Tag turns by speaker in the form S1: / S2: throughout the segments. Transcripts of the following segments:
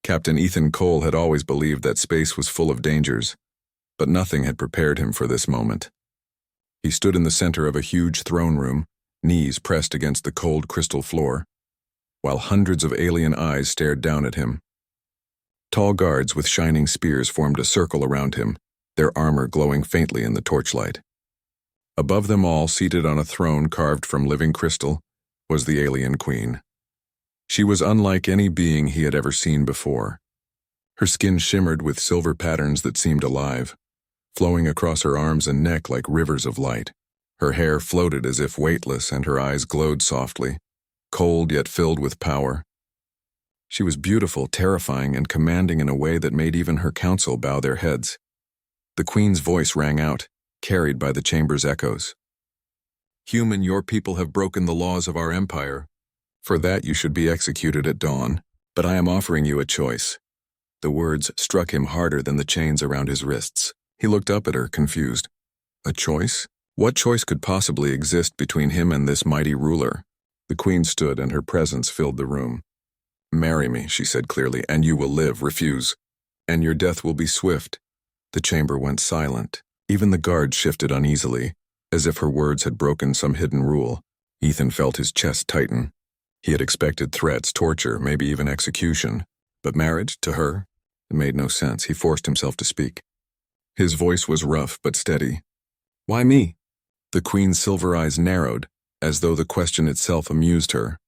S1: Captain Ethan Cole had always believed that space was full of dangers, but nothing had prepared him for this moment. He stood in the center of a huge throne room, knees pressed against the cold crystal floor, while hundreds of alien eyes stared down at him. Tall guards with shining spears formed a circle around him, their armor glowing faintly in the torchlight. Above them all, seated on a throne carved from living crystal, was the alien queen. She was unlike any being he had ever seen before. Her skin shimmered with silver patterns that seemed alive, flowing across her arms and neck like rivers of light. Her hair floated as if weightless, and her eyes glowed softly, cold yet filled with power. She was beautiful, terrifying, and commanding in a way that made even her council bow their heads. The queen's voice rang out, carried by the chamber's echoes. "Human, your people have broken the laws of our empire. For that you should be executed at dawn, but I am offering you a choice." The words struck him harder than the chains around his wrists. He looked up at her, confused. A choice? What choice could possibly exist between him and this mighty ruler? The queen stood, and her presence filled the room. "Marry me," she said clearly, "and you will live. Refuse, and your death will be swift." The chamber went silent. Even the guards shifted uneasily, as if her words had broken some hidden rule. Ethan felt his chest tighten. He had expected threats, torture, maybe even execution. But marriage, to her, it made no sense. He forced himself to speak. His voice was rough but steady. "Why me?" The queen's silver eyes narrowed, as though the question itself amused her.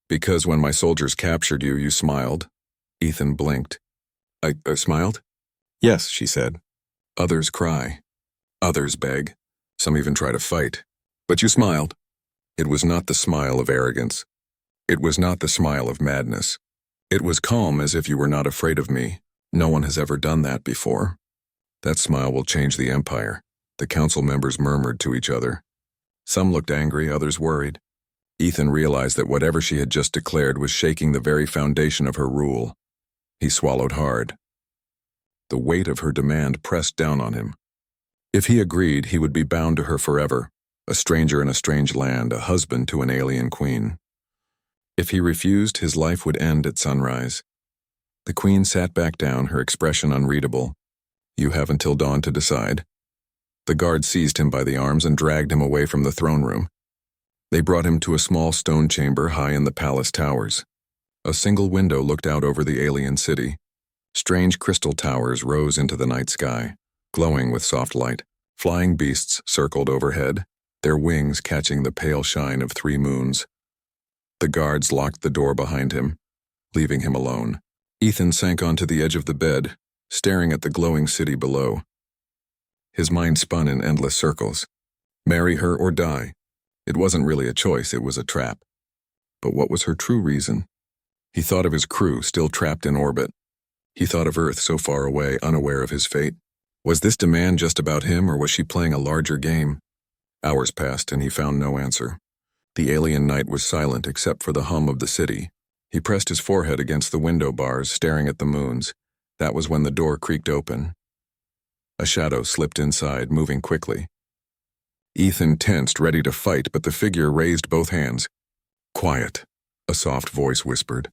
S1: "Because when my soldiers captured you, you smiled." Ethan blinked. I smiled? "Yes," she said. "Others cry. Others beg. Some even try to fight. But you smiled." It was not the smile of arrogance. It was not the smile of madness. It was calm, as if you were not afraid of me. No one has ever done that before. "That smile will change the empire," the council members murmured to each other. Some looked angry, others worried. Ethan realized that whatever she had just declared was shaking the very foundation of her rule. He swallowed hard. The weight of her demand pressed down on him. If he agreed, he would be bound to her forever, a stranger in a strange land, a husband to an alien queen. If he refused, his life would end at sunrise. The queen sat back down, her expression unreadable. "You have until dawn to decide." The guard seized him by the arms and dragged him away from the throne room. They brought him to a small stone chamber high in the palace towers. A single window looked out over the alien city. Strange crystal towers rose into the night sky, glowing with soft light. Flying beasts circled overhead, their wings catching the pale shine of 3 moons. The guards locked the door behind him, leaving him alone. Ethan sank onto the edge of the bed, staring at the glowing city below. His mind spun in endless circles. Marry her or die. It wasn't really a choice, it was a trap. But what was her true reason? He thought of his crew, still trapped in orbit. He thought of Earth so far away, unaware of his fate. Was this demand just about him, or was she playing a larger game? Hours passed, and he found no answer. The alien night was silent except for the hum of the city. He pressed his forehead against the window bars, staring at the moons. That was when the door creaked open. A shadow slipped inside, moving quickly. Ethan tensed, ready to fight, but the figure raised both hands. "Quiet," a soft voice whispered.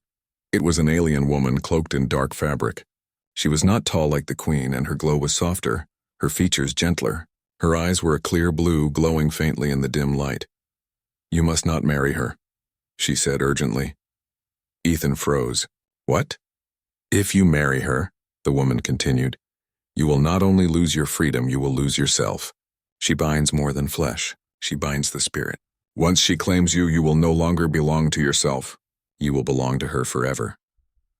S1: It was an alien woman cloaked in dark fabric. She was not tall like the queen, and her glow was softer, her features gentler. Her eyes were a clear blue, glowing faintly in the dim light. "You must not marry her," she said urgently. Ethan froze. "What?" "If you marry her," the woman continued, "you will not only lose your freedom, you will lose yourself. She binds more than flesh. She binds the spirit. Once she claims you, you will no longer belong to yourself. You will belong to her forever."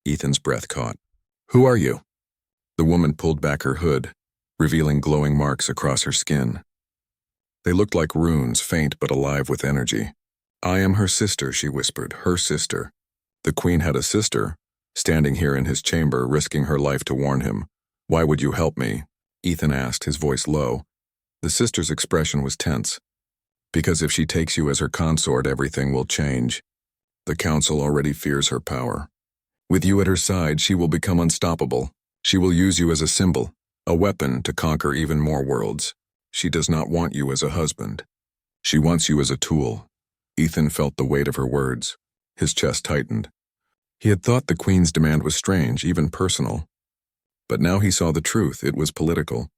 S1: Ethan's breath caught. "Who are you?" The woman pulled back her hood, revealing glowing marks across her skin. They looked like runes, faint but alive with energy. "I am her sister," she whispered, "her sister." The queen had a sister, standing here in his chamber, risking her life to warn him. "Why would you help me?" Ethan asked, his voice low. The sister's expression was tense. "Because if she takes you as her consort, everything will change. The council already fears her power. With you at her side, she will become unstoppable. She will use you as a symbol, a weapon to conquer even more worlds. She does not want you as a husband. She wants you as a tool." Ethan felt the weight of her words. His chest tightened. He had thought the Queen's demand was strange, even personal. But now he saw the truth. It was political.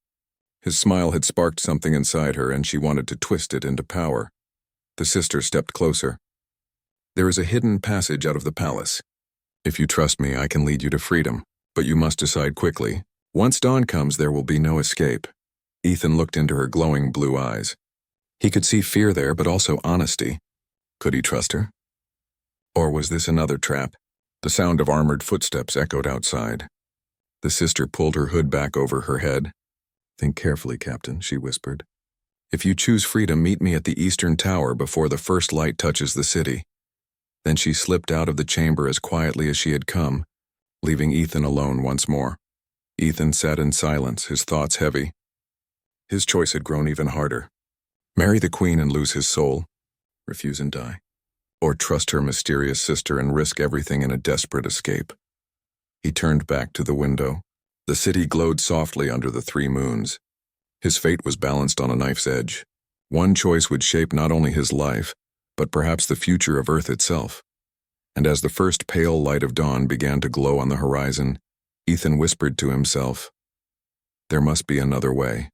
S1: His smile had sparked something inside her, and she wanted to twist it into power. The sister stepped closer. "There is a hidden passage out of the palace. If you trust me, I can lead you to freedom, but you must decide quickly. Once dawn comes, there will be no escape." Ethan looked into her glowing blue eyes. He could see fear there, but also honesty. Could he trust her? Or was this another trap? The sound of armored footsteps echoed outside. The sister pulled her hood back over her head. "Think carefully, Captain," she whispered. "If you choose freedom, meet me at the eastern tower before the first light touches the city." Then she slipped out of the chamber as quietly as she had come, leaving Ethan alone once more. Ethan sat in silence, his thoughts heavy. His choice had grown even harder. Marry the Queen and lose his soul, refuse and die, or trust her mysterious sister and risk everything in a desperate escape. He turned back to the window. The city glowed softly under the 3 moons. His fate was balanced on a knife's edge. One choice would shape not only his life, but perhaps the future of Earth itself. And as the first pale light of dawn began to glow on the horizon, Ethan whispered to himself, "There must be another way."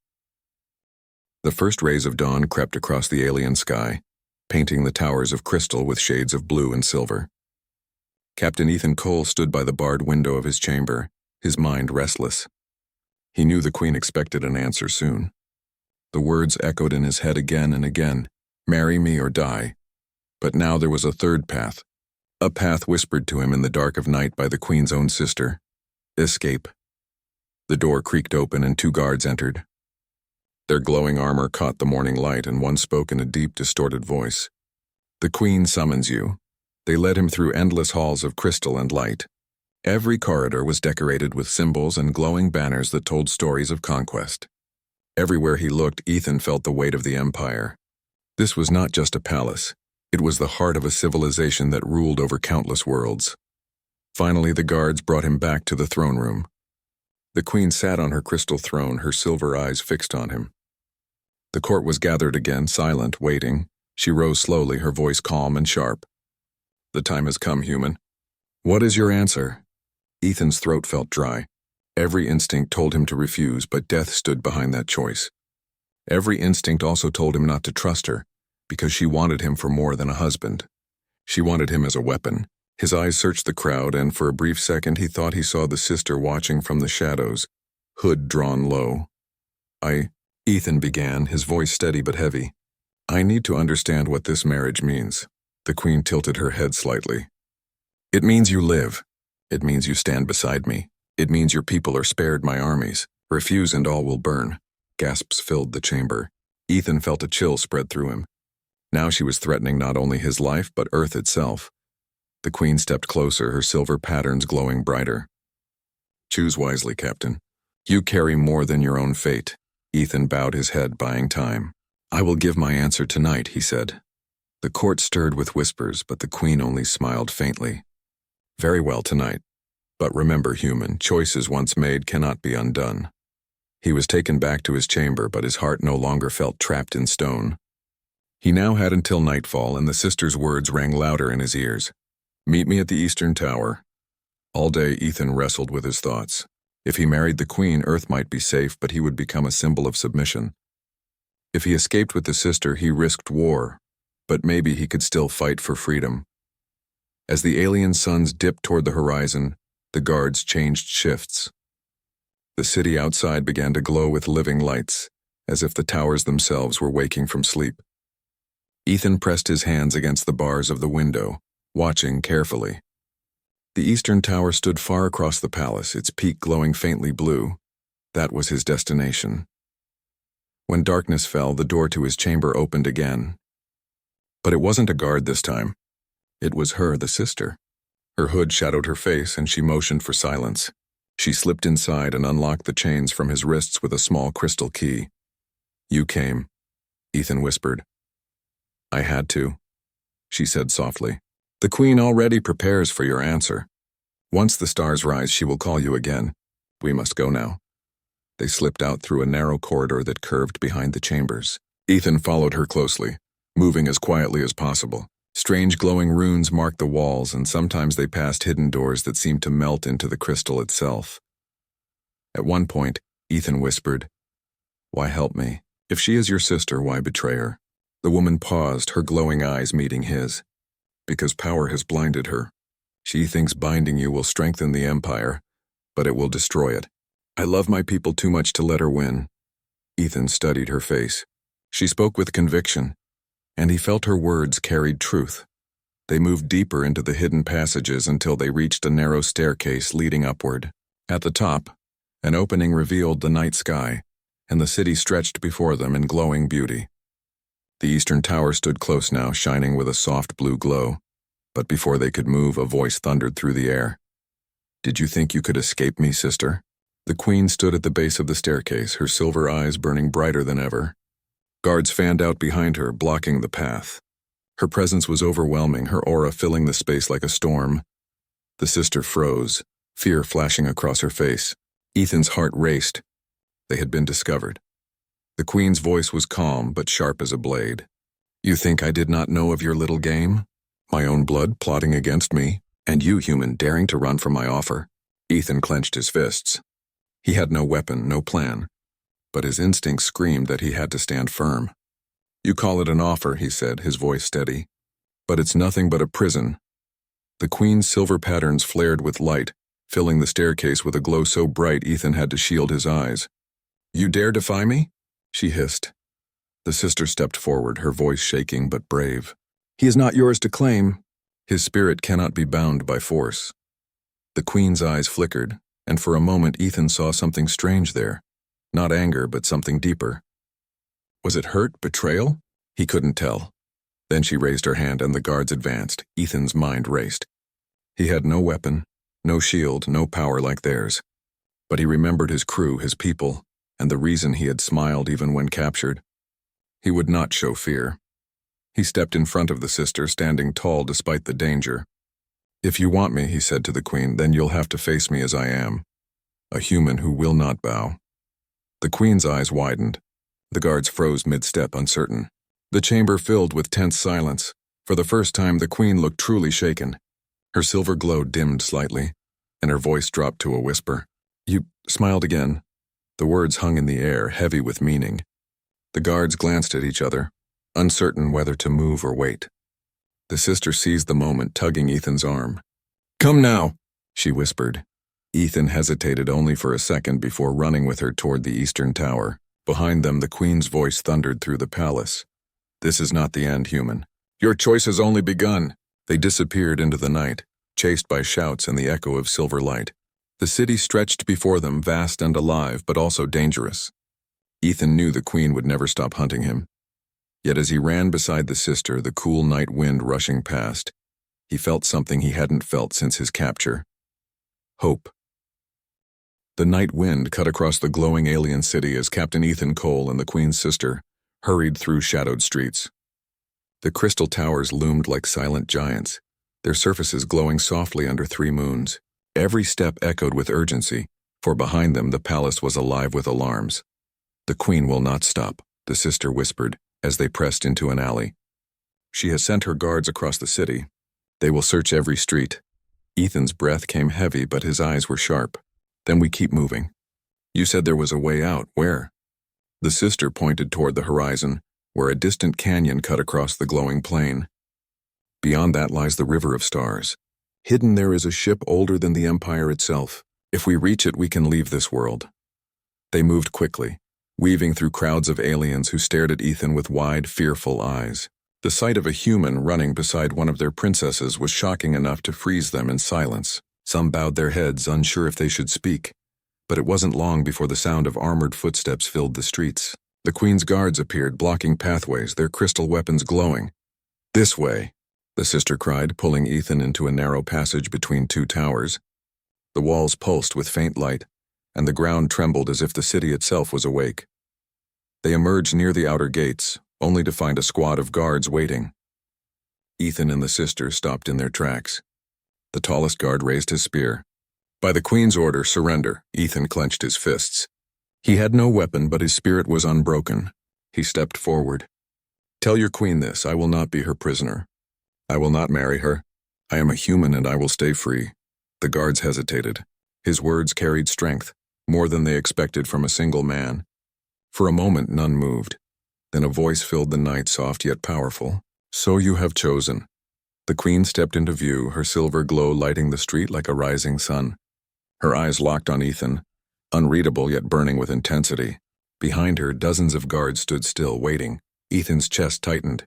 S1: The first rays of dawn crept across the alien sky, painting the towers of crystal with shades of blue and silver. Captain Ethan Cole stood by the barred window of his chamber, his mind restless. He knew the Queen expected an answer soon. The words echoed in his head again and again, "Marry me or die." But now there was a third path. A path whispered to him in the dark of night by the Queen's own sister. Escape. The door creaked open and 2 guards entered. Their glowing armor caught the morning light, and one spoke in a deep, distorted voice. "The Queen summons you." They led him through endless halls of crystal and light. Every corridor was decorated with symbols and glowing banners that told stories of conquest. Everywhere he looked, Ethan felt the weight of the Empire. This was not just a palace. It was the heart of a civilization that ruled over countless worlds. Finally, the guards brought him back to the throne room. The Queen sat on her crystal throne, her silver eyes fixed on him. The court was gathered again, silent, waiting. She rose slowly, her voice calm and sharp. "The time has come, human. What is your answer?" Ethan's throat felt dry. Every instinct told him to refuse, but death stood behind that choice. Every instinct also told him not to trust her, because she wanted him for more than a husband. She wanted him as a weapon. His eyes searched the crowd, and for a brief second he thought he saw the sister watching from the shadows, hood drawn low. Ethan began, his voice steady but heavy. "I need to understand what this marriage means." The Queen tilted her head slightly. "It means you live. It means you stand beside me. It means your people are spared my armies. Refuse and all will burn." Gasps filled the chamber. Ethan felt a chill spread through him. Now she was threatening not only his life, but Earth itself. The Queen stepped closer, her silver patterns glowing brighter. "Choose wisely, Captain. You carry more than your own fate." Ethan bowed his head, buying time. "I will give my answer tonight," he said. The court stirred with whispers, but the Queen only smiled faintly. "Very well tonight. But remember, human, choices once made cannot be undone." He was taken back to his chamber, but his heart no longer felt trapped in stone. He now had until nightfall, and the sister's words rang louder in his ears. "Meet me at the Eastern Tower." All day Ethan wrestled with his thoughts. If he married the Queen, Earth might be safe, but he would become a symbol of submission. If he escaped with the sister, he risked war, but maybe he could still fight for freedom. As the alien suns dipped toward the horizon, the guards changed shifts. The city outside began to glow with living lights, as if the towers themselves were waking from sleep. Ethan pressed his hands against the bars of the window, watching carefully. The Eastern Tower stood far across the palace, its peak glowing faintly blue. That was his destination. When darkness fell, the door to his chamber opened again. But it wasn't a guard this time. It was her, the sister. Her hood shadowed her face, and she motioned for silence. She slipped inside and unlocked the chains from his wrists with a small crystal key. "You came," Ethan whispered. "I had to," she said softly. "The Queen already prepares for your answer. Once the stars rise, she will call you again. We must go now." They slipped out through a narrow corridor that curved behind the chambers. Ethan followed her closely, moving as quietly as possible, Strange glowing runes marked the walls, and sometimes they passed hidden doors that seemed to melt into the crystal itself. At one point, Ethan whispered, "Why help me? If she is your sister, why betray her?" The woman paused, her glowing eyes meeting his. "Because power has blinded her. She thinks binding you will strengthen the Empire, but it will destroy it. I love my people too much to let her win." Ethan studied her face. She spoke with conviction, and he felt her words carried truth. They moved deeper into the hidden passages until they reached a narrow staircase leading upward. At the top, an opening revealed the night sky, and the city stretched before them in glowing beauty. The eastern tower stood close now, shining with a soft blue glow, but before they could move, a voice thundered through the air. "Did you think you could escape me, sister?" The queen stood at the base of the staircase, her silver eyes burning brighter than ever. Guards fanned out behind her, blocking the path. Her presence was overwhelming, her aura filling the space like a storm. The sister froze, fear flashing across her face. Ethan's heart raced. They had been discovered. The queen's voice was calm but sharp as a blade. "You think I did not know of your little game? My own blood plotting against me, and you, human, daring to run from my offer." Ethan clenched his fists. He had no weapon, no plan, but his instincts screamed that he had to stand firm. "You call it an offer," he said, his voice steady, "but it's nothing but a prison." The queen's silver patterns flared with light, filling the staircase with a glow so bright Ethan had to shield his eyes. "You dare defy me?" she hissed. The sister stepped forward, her voice shaking but brave. "He is not yours to claim. His spirit cannot be bound by force." The queen's eyes flickered, and for a moment Ethan saw something strange there. Not anger, but something deeper. Was it hurt, betrayal? He couldn't tell. Then she raised her hand and the guards advanced. Ethan's mind raced. He had no weapon, no shield, no power like theirs. But he remembered his crew, his people, and the reason he had smiled even when captured. He would not show fear. He stepped in front of the sister, standing tall despite the danger. "If you want me," he said to the queen, "then you'll have to face me as I am. A human who will not bow." The queen's eyes widened. The guards froze mid-step, uncertain. The chamber filled with tense silence. For the first time, the queen looked truly shaken. Her silver glow dimmed slightly, and her voice dropped to a whisper. "You smiled again." The words hung in the air, heavy with meaning. The guards glanced at each other, uncertain whether to move or wait. The sister seized the moment, tugging Ethan's arm. "Come now," she whispered. Ethan hesitated only for a second before running with her toward the eastern tower. Behind them, the queen's voice thundered through the palace. "This is not the end, human. Your choice has only begun." They disappeared into the night, chased by shouts and the echo of silver light. The city stretched before them, vast and alive, but also dangerous. Ethan knew the queen would never stop hunting him. Yet as he ran beside the sister, the cool night wind rushing past, he felt something he hadn't felt since his capture. Hope. The night wind cut across the glowing alien city as Captain Ethan Cole and the queen's sister hurried through shadowed streets. The crystal towers loomed like silent giants, their surfaces glowing softly under 3 moons. Every step echoed with urgency, for behind them the palace was alive with alarms. "The queen will not stop," the sister whispered as they pressed into an alley. "She has sent her guards across the city. They will search every street." Ethan's breath came heavy, but his eyes were sharp. "Then we keep moving." "You said there was a way out. Where?" The sister pointed toward the horizon, where a distant canyon cut across the glowing plain. "Beyond that lies the River of Stars. Hidden there is a ship older than the Empire itself. If we reach it, we can leave this world." They moved quickly, weaving through crowds of aliens who stared at Ethan with wide, fearful eyes. The sight of a human running beside one of their princesses was shocking enough to freeze them in silence. Some bowed their heads, unsure if they should speak. But it wasn't long before the sound of armored footsteps filled the streets. The queen's guards appeared, blocking pathways, their crystal weapons glowing. "This way," the sister cried, pulling Ethan into a narrow passage between 2 towers. The walls pulsed with faint light, and the ground trembled as if the city itself was awake. They emerged near the outer gates, only to find a squad of guards waiting. Ethan and the sister stopped in their tracks. The tallest guard raised his spear. "By the queen's order, surrender." Ethan clenched his fists. He had no weapon, but his spirit was unbroken. He stepped forward. "Tell your queen this, I will not be her prisoner." I will not marry her. I am a human and I will stay free. The guards hesitated. His words carried strength, more than they expected from a single man. For a moment none moved. Then a voice filled the night, soft yet powerful. So you have chosen. The queen stepped into view, her silver glow lighting the street like a rising sun. Her eyes locked on Ethan, unreadable yet burning with intensity. Behind her, dozens of guards stood still, waiting. Ethan's chest tightened.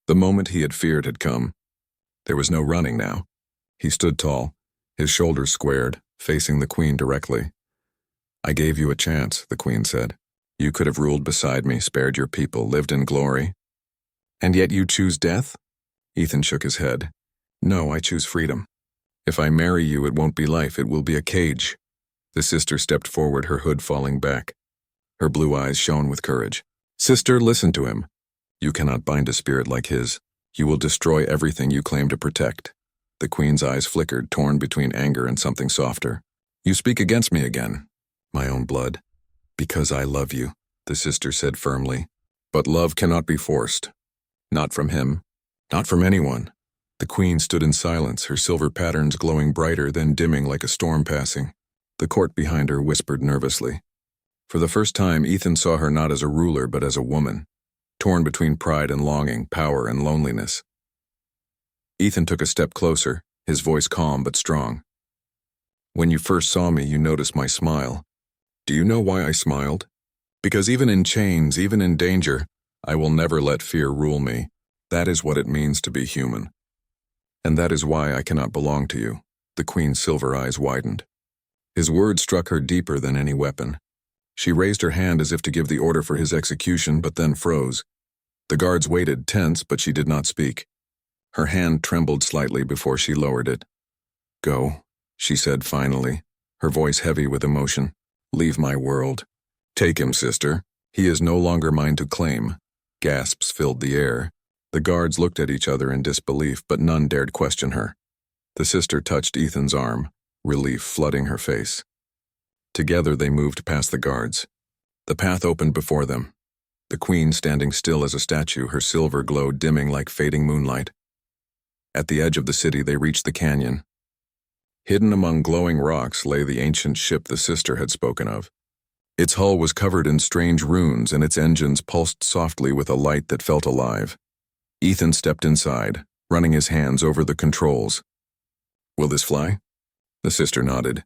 S1: The moment he had feared had come. There was no running now. He stood tall, his shoulders squared, facing the queen directly. I gave you a chance, the queen said. You could have ruled beside me, spared your people, lived in glory. And yet you choose death? Ethan shook his head. No, I choose freedom. If I marry you, it won't be life, it will be a cage. The sister stepped forward, her hood falling back. Her blue eyes shone with courage. Sister, listen to him. You cannot bind a spirit like his. You will destroy everything you claim to protect. The queen's eyes flickered, torn between anger and something softer. You speak against me again. My own blood. Because I love you, the sister said firmly. But love cannot be forced. Not from him. Not from anyone. The queen stood in silence, her silver patterns glowing brighter, then dimming like a storm passing. The court behind her whispered nervously. For the first time, Ethan saw her not as a ruler, but as a woman, torn between pride and longing, power and loneliness. Ethan took a step closer, his voice calm but strong. When you first saw me, you noticed my smile. Do you know why I smiled? Because even in chains, even in danger, I will never let fear rule me. That is what it means to be human. And that is why I cannot belong to you. The queen's silver eyes widened. His words struck her deeper than any weapon. She raised her hand as if to give the order for his execution, but then froze. The guards waited, tense, but she did not speak. Her hand trembled slightly before she lowered it. Go, she said finally, her voice heavy with emotion. Leave my world. Take him, sister. He is no longer mine to claim. Gasps filled the air. The guards looked at each other in disbelief, but none dared question her. The sister touched Ethan's arm, relief flooding her face. Together they moved past the guards. The path opened before them. The queen standing still as a statue, her silver glow dimming like fading moonlight. At the edge of the city they reached the canyon. Hidden among glowing rocks lay the ancient ship the sister had spoken of. Its hull was covered in strange runes and its engines pulsed softly with a light that felt alive. Ethan stepped inside, running his hands over the controls. Will this fly? The sister nodded.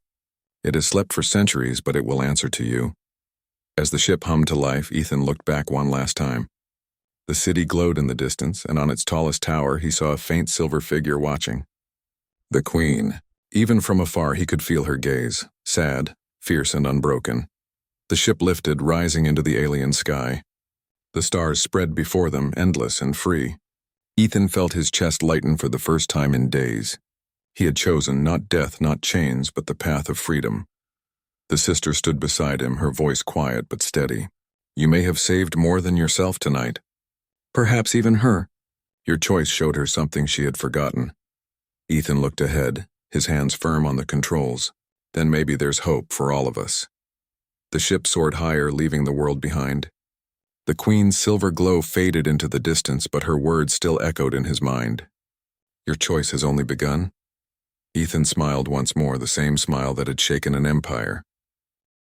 S1: It has slept for centuries, but it will answer to you. As the ship hummed to life, Ethan looked back one last time. The city glowed in the distance, and on its tallest tower he saw a faint silver figure watching. The queen. Even from afar he could feel her gaze, sad, fierce and unbroken. The ship lifted, rising into the alien sky. The stars spread before them, endless and free. Ethan felt his chest lighten for the first time in days. He had chosen not death, not chains, but the path of freedom. The sister stood beside him, her voice quiet but steady. You may have saved more than yourself tonight. Perhaps even her. Your choice showed her something she had forgotten. Ethan looked ahead, his hands firm on the controls. Then maybe there's hope for all of us. The ship soared higher, leaving the world behind. The queen's silver glow faded into the distance, but her words still echoed in his mind. Your choice has only begun. Ethan smiled once more, the same smile that had shaken an empire.